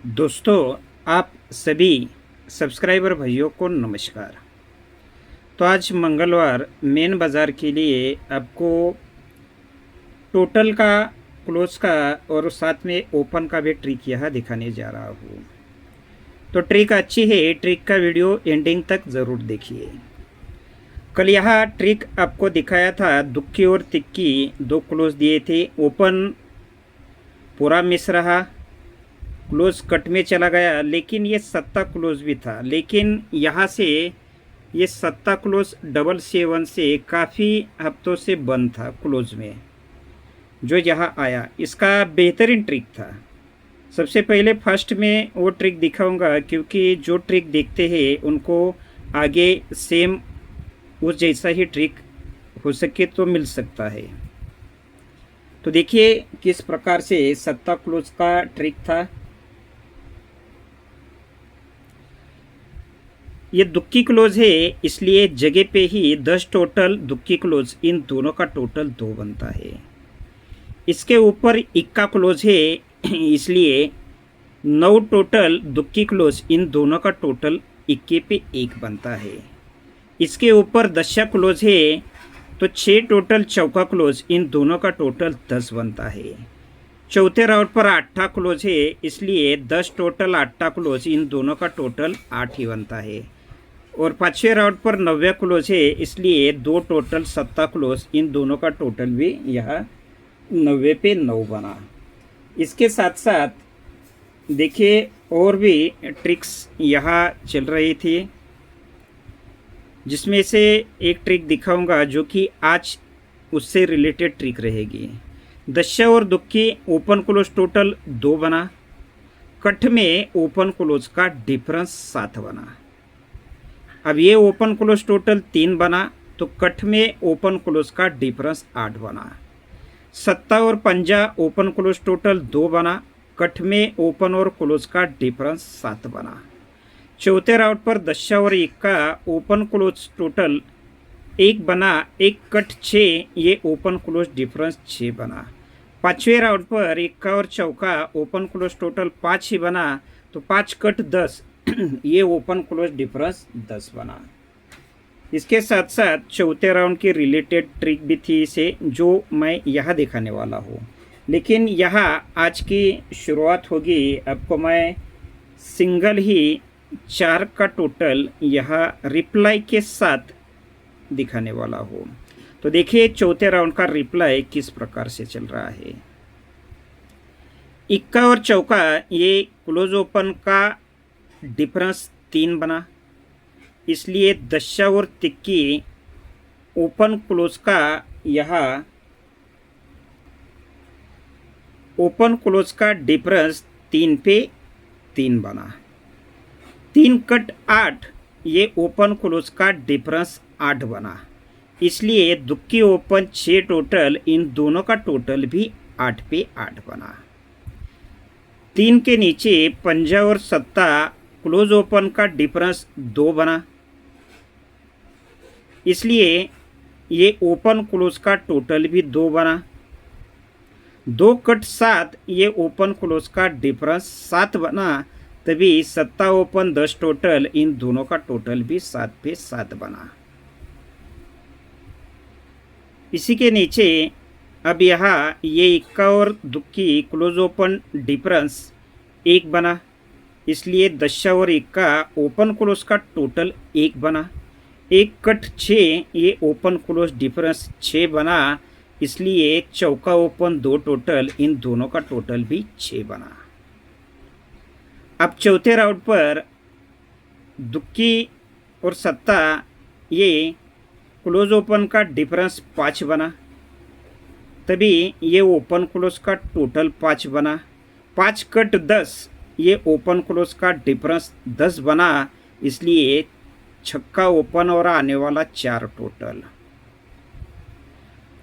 दोस्तों, आप सभी सब्सक्राइबर भाइयों को नमस्कार। तो आज मंगलवार मेन बाज़ार के लिए आपको टोटल का, क्लोज का और साथ में ओपन का भी ट्रिक यहाँ दिखाने जा रहा हूँ। तो ट्रिक अच्छी है, ट्रिक का वीडियो एंडिंग तक ज़रूर देखिए। कल यहाँ ट्रिक आपको दिखाया था, दुक्की और तिक्की दो क्लोज दिए थे, ओपन पूरा मिस रहा, क्लोज कट में चला गया, लेकिन ये सत्ता क्लोज भी था। लेकिन यहाँ से ये सत्ता क्लोज 777 से काफ़ी हफ्तों से बंद था क्लोज में, जो यहाँ आया इसका बेहतरीन ट्रिक था। सबसे पहले फर्स्ट में वो ट्रिक दिखाऊंगा, क्योंकि जो ट्रिक देखते हैं उनको आगे सेम उस जैसा ही ट्रिक हो सके तो मिल सकता है। तो देखिए किस प्रकार से सत्ता क्लोज का ट्रिक था। ये दुक्की क्लोज है, इसलिए जगह पे ही 10 टोटल दुक्की क्लोज, इन दोनों का टोटल 2 बनता है। इसके ऊपर इक्का क्लोज है, इसलिए 9 टोटल दुक्की क्लोज, इन दोनों का टोटल इक्के पे 1 बनता है। इसके ऊपर दशा क्लोज है, तो 6 टोटल चौका क्लोज, इन दोनों का टोटल 10 बनता है। चौथे राउंड पर आठा क्लोज है, इसलिए 10 टोटल आठा क्लोज, इन दोनों का टोटल 8 ही बनता है। और पाँचवें राउंड पर 9वें क्लोज है, इसलिए 2 टोटल सत्ता क्लोज, इन दोनों का टोटल भी यहाँ 90 पे 9 बना। इसके साथ साथ देखिए और भी ट्रिक्स यहाँ चल रही थी, जिसमें से एक ट्रिक दिखाऊंगा जो कि आज उससे रिलेटेड ट्रिक रहेगी। दशा और दुक्की ओपन क्लोज टोटल 2 बना, कट में ओपन क्लोज का डिफरेंस 7 बना। अब ये ओपन क्लोज टोटल 3 बना, तो कट में ओपन क्लोज का डिफरेंस 8 बना। सत्ता और पंजा ओपन क्लोज टोटल 2 बना, कट में ओपन और क्लोज का डिफरेंस 7 बना। चौथे राउंड पर दशा और इक्का ओपन क्लोज टोटल 1 बना, एक कट 6, ये ओपन क्लोज डिफरेंस 6 बना। पाँचवें राउंड पर इक्का और चौका ओपन क्लोज टोटल 5 ही बना, तो 5 कट 10, ये ओपन क्लोज डिफरेंस 10 बना। इसके साथ साथ चौथे राउंड की रिलेटेड ट्रिक भी थी इसे, जो मैं यहाँ दिखाने वाला हूँ। लेकिन यहाँ आज की शुरुआत होगी, आपको मैं सिंगल ही 4 का टोटल यहाँ रिप्लाई के साथ दिखाने वाला हूँ। तो देखिए चौथे राउंड का रिप्लाई किस प्रकार से चल रहा है। इक्का और चौका ये क्लोज ओपन का डिफरेंस 3 बना, इसलिए दशा और तिक्की ओपन क्लोज का यहाँ ओपन क्लोज का डिफरेंस 3 पे 3 बना। 3 कट 8, ये ओपन क्लोज का डिफरेंस 8 बना, इसलिए दुक्की ओपन 6 टोटल, इन दोनों का टोटल भी 8 पे 8 बना। 3 के नीचे पंजा और सत्ता क्लोज ओपन का डिफरेंस 2 बना, इसलिए ये ओपन क्लोज का टोटल भी 2 बना। 2 कट 7, ये ओपन क्लोज का डिफरेंस 7 बना, तभी सत्ता ओपन 10 टोटल, इन दोनों का टोटल भी 7 पे 7 बना। इसी के नीचे अब यहाँ ये इक्का और दुक्की क्लोज ओपन डिफरेंस 1 बना, इसलिए दशा और इक्का ओपन क्लोज का टोटल 1 बना। 1 कट 6, ये ओपन क्लोज डिफरेंस 6 बना, इसलिए चौका ओपन 2 टोटल, इन दोनों का टोटल भी 6 बना। अब चौथे राउंड पर दुक्की और सत्ता ये क्लोज ओपन का डिफरेंस 5 बना, तभी ये ओपन क्लोज का टोटल 5 बना। 5 कट 10, ये ओपन क्लोज का डिफरेंस 10 बना, इसलिए छक्का ओपन और आने वाला 4 टोटल।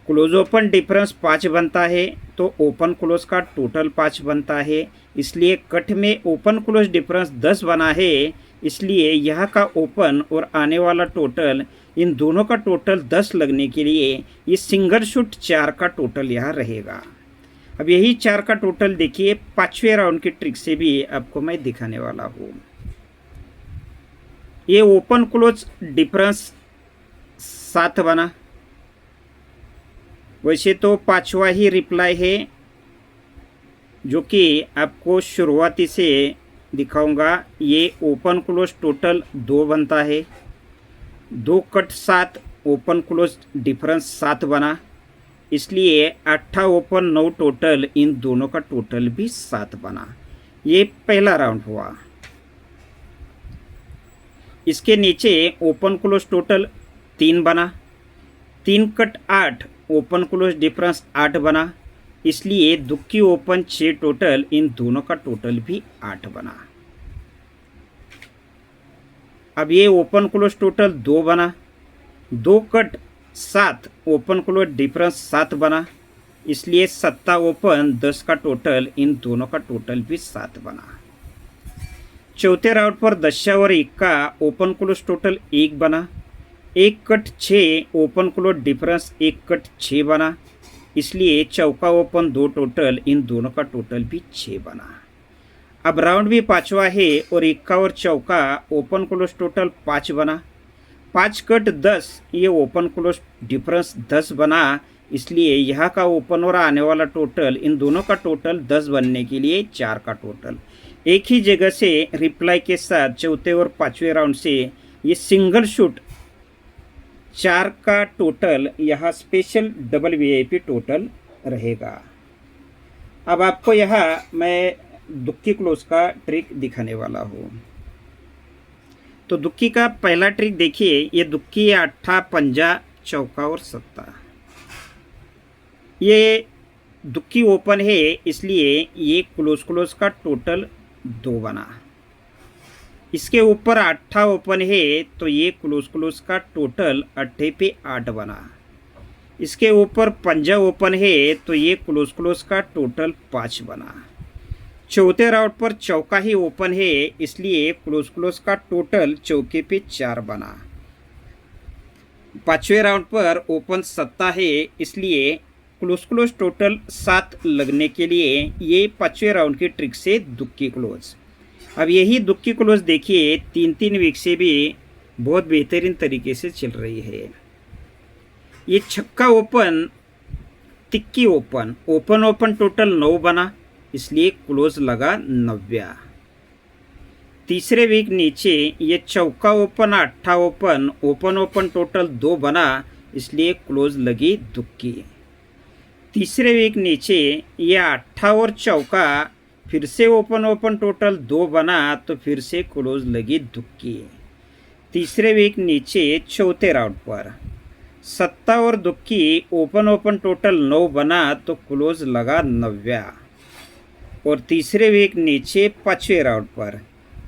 क्लोज ओपन डिफरेंस 5 बनता है, तो ओपन क्लोज का टोटल 5 बनता है, इसलिए कट में ओपन क्लोज डिफरेंस 10 बना है, इसलिए यहाँ का ओपन और आने वाला टोटल, इन दोनों का टोटल 10 लगने के लिए ये सिंगल शूट 4 का टोटल यहाँ रहेगा। अब यही 4 का टोटल देखिए 5वें राउंड की ट्रिक से भी आपको मैं दिखाने वाला हूँ। ये ओपन क्लोज डिफरेंस 7 बना। वैसे तो 5वां ही रिप्लाई है जो कि आपको शुरुआती से दिखाऊंगा। ये ओपन क्लोज टोटल 2 बनता है, 2 कट 7 ओपन क्लोज डिफरेंस 7 बना, इसलिए 8 ओपन 9 टोटल, इन दोनों का टोटल भी 7 बना। ये पहला राउंड हुआ। इसके नीचे ओपन क्लोज टोटल 3 बना, 3 कट 8 ओपन क्लोज डिफरेंस 8 बना, इसलिए दुक्की ओपन 6 टोटल, इन दोनों का टोटल भी 8 बना। अब ये ओपन क्लोज टोटल 2 बना, 2 कट 7 ओपन क्लोज डिफरेंस 7 बना, इसलिए 7 ओपन 10 का टोटल, इन दोनों का टोटल भी 7 बना। चौथे राउंड पर 10 और 1 का ओपन क्लोज टोटल 1 बना, 1 cut 6 open close difference 1 cut 6 बना, इसलिए चौका ओपन 2 टोटल, इन दोनों का टोटल भी 6 बना। अब राउंड भी 5वां है और 1 और चौका ओपन क्लोज टोटल 5 बना, 5 कट 10 ये ओपन क्लोज डिफरेंस 10 बना, इसलिए यहाँ का ओपन और आने वाला टोटल, इन दोनों का टोटल 10 बनने के लिए 4 का टोटल। एक ही जगह से रिप्लाई के साथ चौथे और 5वें राउंड से ये सिंगल शूट 4 का टोटल, यहाँ स्पेशल डबल वीआईपी टोटल रहेगा। अब आपको यहाँ मैं दुक्की क्लोज का ट्रिक दिखाने वाला हूँ। तो दुक्की का पहला ट्रिक देखिए, ये दुक्की 8 पंजा चौका और 7। ये दुक्की ओपन है, इसलिए ये क्लोज का टोटल 2 बना। इसके ऊपर 8 ओपन है, तो ये क्लोज का टोटल 8 पे 8 बना। इसके ऊपर पंजा ओपन है, तो ये क्लोज का टोटल 5 बना। चौथे राउंड पर चौका ही ओपन है, इसलिए क्लोज का टोटल चौके पे 4 बना। 5वें राउंड पर ओपन 7 है, इसलिए क्लोज टोटल 7 लगने के लिए ये 5वें राउंड की ट्रिक से दुक्की क्लोज। अब यही दुक्की क्लोज देखिए 3 वीक से भी बहुत बेहतरीन तरीके से चल रही है। ये छक्का open, tikki open, open total 9 बना, इसलिए क्लोज लगा 90। तीसरे वीक नीचे ये चौका ओपन 8 ओपन टोटल 2 बना, इसलिए क्लोज लगी दुक्की। तीसरे वीक नीचे ये 8 और चौका फिर से ओपन टोटल 2 बना, तो फिर से क्लोज लगी दुक्की। तीसरे वीक नीचे चौथे राउंड पर 7 और दुक्की ओपन टोटल 9 बना, तो क्लोज लगा 90। और तीसरे वीक नीचे 5वें राउंड पर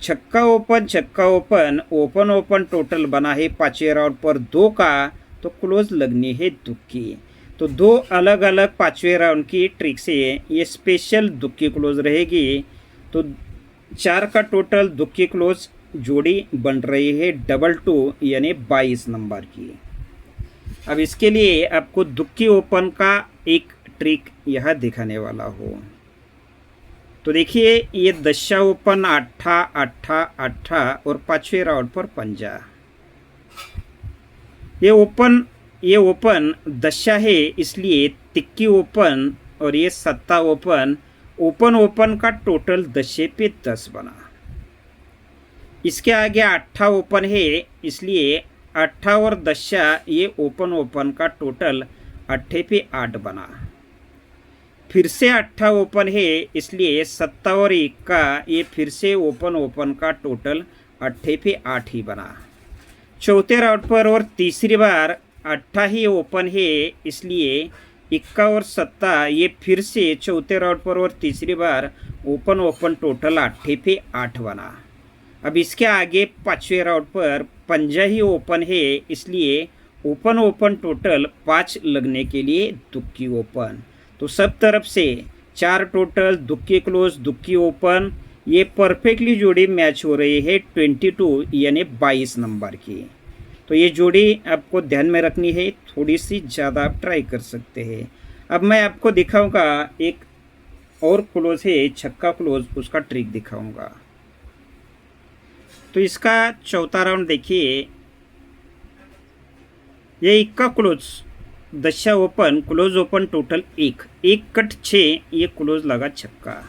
छक्का ओपन टोटल बना है 5वें राउंड पर 2 का, तो क्लोज लगनी है दुक्की। तो 2 अलग अलग 5वें राउंड की ट्रिक से ये स्पेशल दुक्की क्लोज रहेगी। तो 4 का टोटल दुक्की क्लोज जोड़ी बन रही है 22 यानी 22 नंबर की। अब इसके लिए आपको दुक्की ओपन का एक ट्रिक यह दिखाने वाला हूँ। तो देखिए ये 10 ओपन 8 और 5वें राउंड पर पंजा। ये ओपन 10 है, इसलिए तिक्की ओपन और ये 7 ओपन का टोटल 10 पे 10 बना। इसके आगे 8 ओपन है, इसलिए 8 और 10 ये ओपन का टोटल 8 पे 8 बना। फिर से 8 ओपन है, इसलिए 7 और 1 का ये फिर से ओपन का टोटल 8 पे 8 ही बना। चौथे राउंड पर और तीसरी बार 8 ही ओपन है, इसलिए 1 और 7 ये फिर से चौथे राउंड पर और तीसरी बार ओपन टोटल 8 पे 8 बना। अब इसके आगे 5वें राउंड पर पंजा ही ओपन है, इसलिए ओपन टोटल 5 लगने के लिए दुक्की ओपन। तो सब तरफ से 4 टोटल दुक्की क्लोज दुक्की ओपन, ये परफेक्टली जोड़ी मैच हो रही है 22 यानी 22 नंबर की। तो ये जोड़ी आपको ध्यान में रखनी है, थोड़ी सी ज़्यादा आप ट्राई कर सकते हैं। अब मैं आपको दिखाऊंगा एक और क्लोज है छक्का क्लोज, उसका ट्रिक दिखाऊंगा। तो इसका चौथा राउंड देखिए, ये इक्का क्लोज, दशा ओपन, क्लोज ओपन टोटल एक, एक कट 6, ये क्लोज लगा छक्का।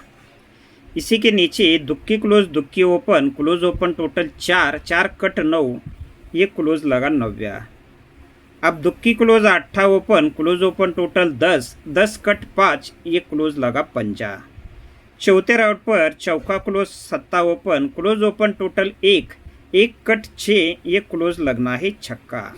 इसी के नीचे दुक्की क्लोज, दुक्की open, close open total 4, 4 cut 9, ये क्लोज लगा 9। अब दुक्की close 8 open, close open total 10, 10 cut 5, ये क्लोज लगा 5। चौथे राउंड पर चौका close 7 open, close open total 1, 1 cut 6, ये क्लोज लगना है छक्का।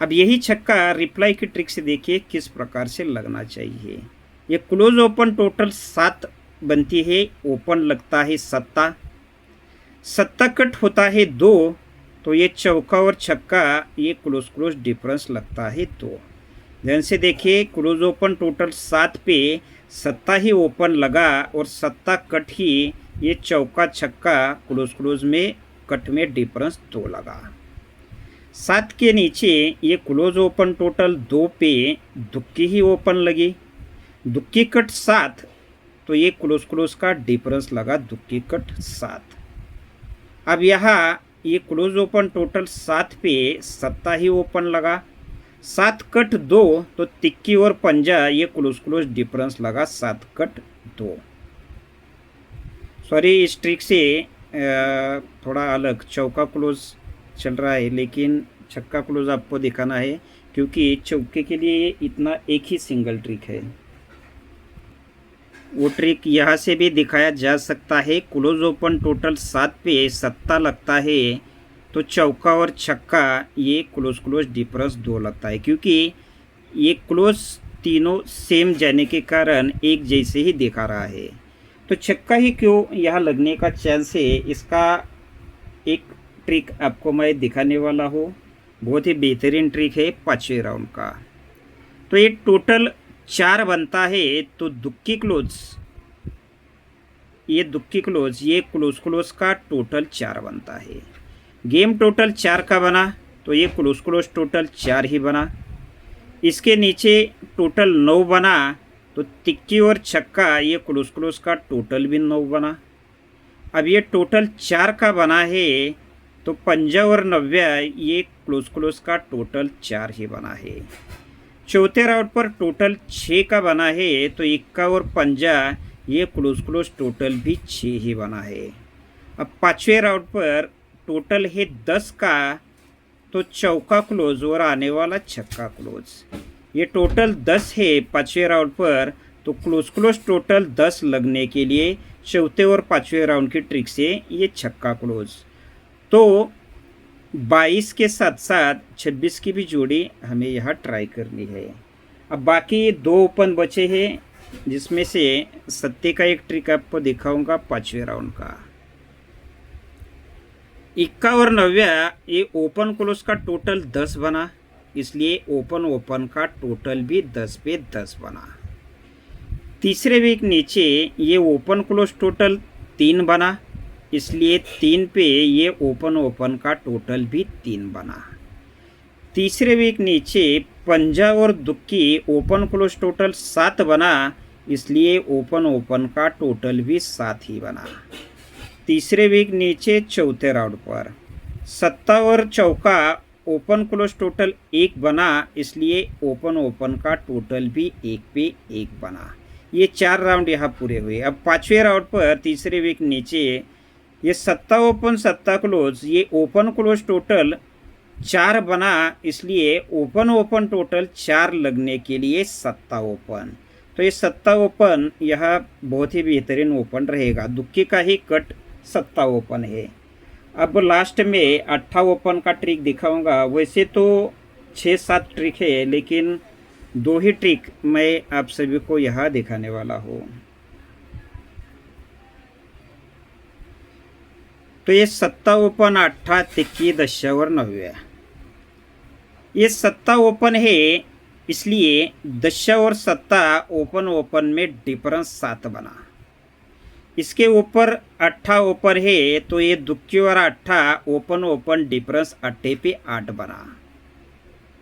अब यही छक्का रिप्लाई की ट्रिक से देखिए किस प्रकार से लगना चाहिए। ये क्लोज ओपन टोटल 7 बनती है, ओपन लगता है 7, 7 कट होता है 2, तो ये चौका और छक्का ये क्लोज क्लोज डिफरेंस लगता है 2। ध्यान से देखिए, क्लोज ओपन टोटल 7 पे 7 ही ओपन लगा और 7 कट ही ये चौका छक्का क्लोज क्लोज में कट में डिफरेंस 2 लगा। 7 के नीचे ये क्लोज ओपन टोटल 2 पे दुक्की ही ओपन लगी, दुक्की कट 7, तो ये क्लोज क्लोज का डिफरेंस लगा दुक्की कट 7। अब यहाँ ये क्लोज ओपन टोटल 7 पे 7 ही ओपन लगा, 7 कट 2, तो तिक्की और पंजा ये क्लोज क्लोज डिफरेंस लगा 7 कट 2। सॉरी, इस ट्रिक से थोड़ा अलग चौका क्लोज चल रहा है, लेकिन छक्का क्लोज आपको दिखाना है क्योंकि चौके के लिए इतना एक ही सिंगल ट्रिक है। वो ट्रिक यहाँ से भी दिखाया जा सकता है। क्लोज ओपन टोटल 7 पे 7 लगता है, तो चौका और छक्का ये क्लोज क्लोज डिफरेंस 2 लगता है, क्योंकि ये क्लोज तीनों सेम जाने के कारण एक जैसे ही दिखा रहा है। तो छक्का ही क्यों यहाँ लगने का चांस है, इसका एक ट्रिक आपको मैं दिखाने वाला हूँ। बहुत ही बेहतरीन ट्रिक है 5वें राउंड का। तो ये टोटल 4 बनता है, तो दुक्की क्लोज, ये दुक्की क्लोज, ये क्लोज क्लोज का टोटल 4 बनता है। गेम टोटल 4 का बना, तो ये क्लोज क्लोज टोटल 4 ही बना। इसके नीचे टोटल 9 बना, तो तिक्की और छक्का ये क्लोज क्लोज का टोटल भी 9 बना। अब ये टोटल 4 का बना है, तो पंजा और 90 ये क्लोज क्लोज का टोटल 4 ही बना है। चौथे राउंड पर टोटल 6 का बना है, तो इक्का और पंजा ये क्लोज क्लोज टोटल भी 6 ही बना है। अब 5वें राउंड पर टोटल है 10 का, तो चौका क्लोज और आने वाला छक्का क्लोज, ये टोटल 10 है 5वें राउंड पर। तो क्लोज क्लोज टोटल 10 लगने के लिए चौथे और 5वें राउंड की ट्रिक से ये छक्का क्लोज, तो 22 के साथ साथ 26 की भी जोड़ी हमें यहाँ ट्राई करनी है। अब बाकी 2 ओपन बचे हैं, जिसमें से सत्ते का एक ट्रिक आपको दिखाऊंगा 5वें राउंड का। इक्का और 90 ये ओपन क्लोज का टोटल 10 बना, इसलिए ओपन ओपन का टोटल भी 10 पे 10 बना। तीसरे वीक नीचे ये ओपन क्लोज टोटल 3 बना, इसलिए 3 पे ये ओपन ओपन का टोटल भी 3 बना। तीसरे वीक नीचे पंजा और दुक्की ओपन क्लोज टोटल 7 बना, इसलिए ओपन ओपन का टोटल भी 7 ही बना। तीसरे वीक नीचे चौथे राउंड पर सत्ता और चौका ओपन क्लोज टोटल 1 बना, इसलिए ओपन ओपन का टोटल भी 1 पे 1 बना। ये 4 राउंड यहाँ पूरे हुए। अब 5वें राउंड पर तीसरे वीक नीचे ये सत्ता ओपन सत्ता क्लोज, ये ओपन क्लोज टोटल 4 बना, इसलिए ओपन ओपन टोटल 4 लगने के लिए सत्ता ओपन, तो ये सत्ता ओपन यह बहुत ही बेहतरीन ओपन रहेगा। दुक्की का ही कट सत्ता ओपन है। अब लास्ट में 8 ओपन का ट्रिक दिखाऊंगा। वैसे तो 6-7 ट्रिक है, लेकिन 2 ही ट्रिक मैं आप सभी को यहाँ दिखाने वाला हूँ। तो ये सत्ता ओपन 8 तिक्की दशा और 90, ये सत्ता ओपन है, इसलिए दशा और सत्ता ओपन ओपन में डिफरेंस 7 बना। इसके ऊपर 8 ओपन है, तो ये दुक्की और 8 ओपन ओपन डिफरेंस 8 पे 8 बना।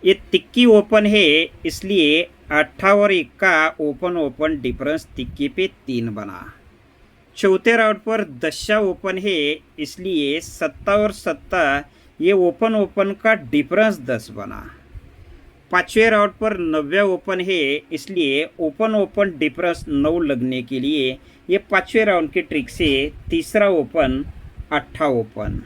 ये तिक्की ओपन है, इसलिए 8 और 1 का ओपन ओपन डिफरेंस तिक्के पे 3 बना। चौथे राउंड पर 10 ओपन है, इसलिए 7 और 7 ये ओपन ओपन का डिफरेंस 10 बना। 5वें राउंड पर 9 ओपन है, इसलिए ओपन ओपन डिफरेंस 9 लगने के लिए ये 5वें राउंड की ट्रिक से तीसरा ओपन 8 ओपन।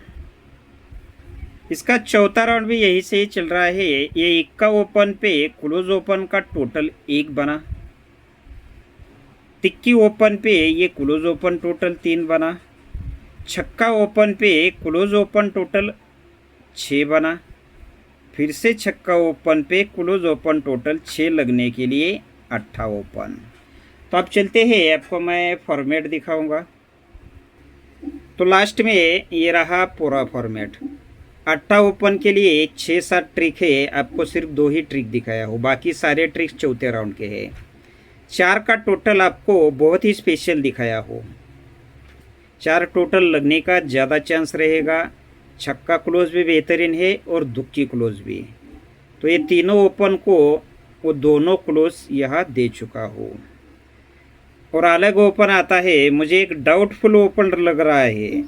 इसका चौथा राउंड भी यही से चल रहा है। ये 1 का ओपन पे क्लोज ओपन का टोटल 1 बना। तिक्की ओपन पे ये क्लोज ओपन टोटल 3 बना। छक्का ओपन पे क्लोज ओपन टोटल 6 बना। फिर से छक्का ओपन पे क्लोज ओपन टोटल 6 लगने के लिए 8 ओपन। तो अब चलते हैं, आपको मैं फॉर्मेट दिखाऊंगा। तो लास्ट में ये रहा पूरा फॉर्मेट। 8 ओपन के लिए 6-7 ट्रिक है, आपको सिर्फ 2 ही ट्रिक दिखाया हो, बाकी सारे ट्रिक्स चौथे राउंड के हैं। 4 का टोटल आपको बहुत ही स्पेशल दिखाया हो। 4 टोटल लगने का ज़्यादा चांस रहेगा। छक्का क्लोज भी बेहतरीन है और दुक्की क्लोज भी। तो ये तीनों ओपन को वो दोनों क्लोज यहाँ दे चुका हो। और अलग ओपन आता है, मुझे एक डाउटफुल ओपन लग रहा है,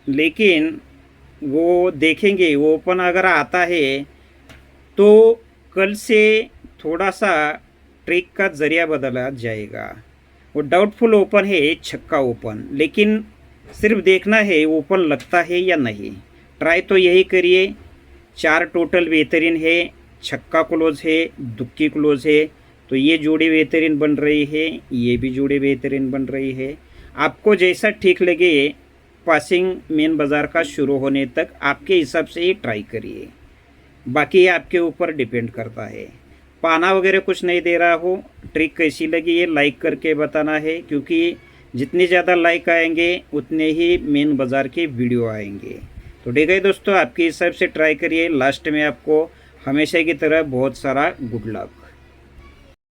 लेकिन वो देखेंगे। वो ओपन अगर आता है तो कल से थोड़ा सा ट्रिक का ज़रिया बदला जाएगा। वो डाउटफुल ओपन है छक्का ओपन, लेकिन सिर्फ देखना है ओपन लगता है या नहीं। ट्राई तो यही करिए। 4 टोटल बेहतरीन है, छक्का क्लोज है, दुक्की क्लोज है, तो ये जोड़ी बेहतरीन बन रही है, ये भी जोड़ी बेहतरीन बन रही है। आपको जैसा ठीक लगे पासिंग मेन बाज़ार का शुरू होने तक आपके हिसाब से ही ट्राई करिए, बाकी आपके ऊपर डिपेंड करता है। पाना वगैरह कुछ नहीं दे रहा हो। ट्रिक कैसी लगी ये लाइक करके बताना है, क्योंकि जितने ज़्यादा लाइक आएंगे उतने ही मेन बाज़ार के वीडियो आएंगे। तो ठीक है दोस्तों, आपके हिसाब से ट्राई करिए। लास्ट में आपको हमेशा की तरह बहुत सारा गुड लक।